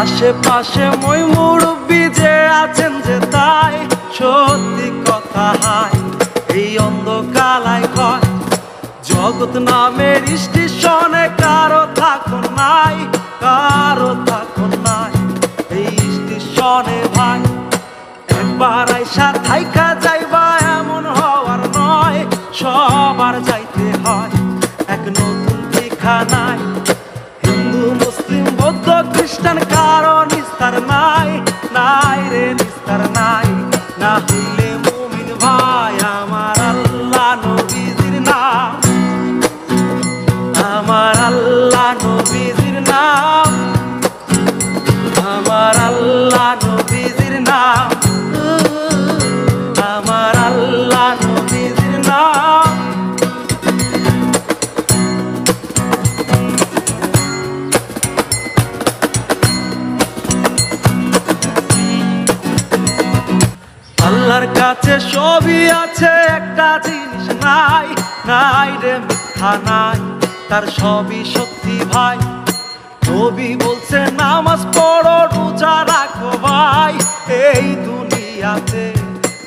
আশেপাশে মই মুরব্বি যে আছেন যে তাই সত্যি কথা হায় এই অন্ধকালায় কয় জগৎ নামের স্টেশনে কারো থাকুন নাই, কারো থাকুন নাই এই স্টেশনে ভাই। একবার আইসা থাইকা যাইবা এমন হওয়ার নয়, সবার যাইতে হয় এক নতুন ঠিকানায়। হিন্দু মুসলিম বৌদ্ধ খ্রিস্টান কারো নিস্তার নাই, নাই রে নিস্তার নাই। না হইলে মুমিন ভাই আমার আল্লাহ নবীজির নাম, আমার আল্লাহ নবীজির নাম, আমার আল্লাহ নবীজির নাম, আমার আল্লাহ নবীজির নাম। আল্লাহর কাছে সবই আছে, একটা জিনিস নাই, নাই রে মিথ্যা নাই, তার সবই সত্যি ভাই। নবী বলছে নামাজ পড়ো রোজা রাখো ভাই, এই দুনিয়াতে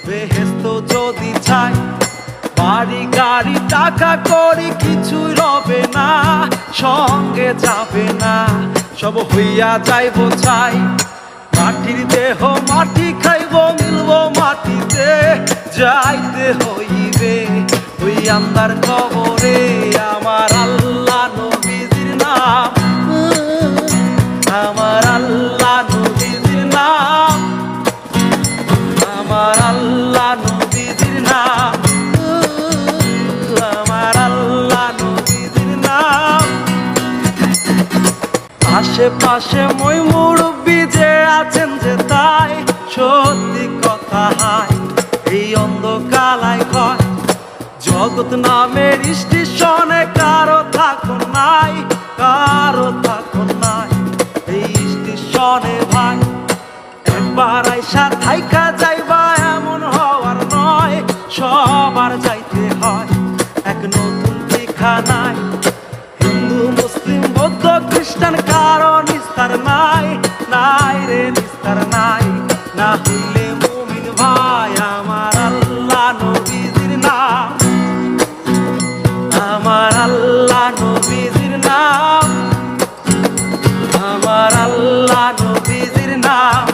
বেহেশত যদি চাই। বাড়ি গাড়ি টাকা করি কিছুই রবে না, সঙ্গে যাবে না, সব হইয়া যাইব চাই। মাটির দেহ মাটি খাইব মিলব মাটিতে, যাইতে হইবে ওই আন্দার কবরে। আমার আল্লাহ নবীজির নাম, আমার আল্লাহ নবীজির নাম, আমার আল্লাহ নবীজির নাম, আমার আল্লাহ নবীজির নাম। আশেপাশে মই মুরব্বি যে আছেন যে তাই সত্যি কথা হায় এই অন্ধকালায় কয় জগৎ নামের স্টেশনে কারো থাকুন নাই, কারো থাকুন নাই এই স্টেশনে ভাই। একবার আইসা থাইকা যাইবা এমন হওয়ার নয়, সবার যাইতে হয় এক নতুন ঠিকানায়। হিন্দু মুসলিম বৌদ্ধ খ্রিস্টান কারো নিস্তার নাই, নাই রে নিস্তার নাই। না হইলে মুমিন ভাই আমার আল্লাহ নবীজির নাম, আমার আল্লাহ নবীজির নাম, আমার আল্লাহ নবীজির নাম।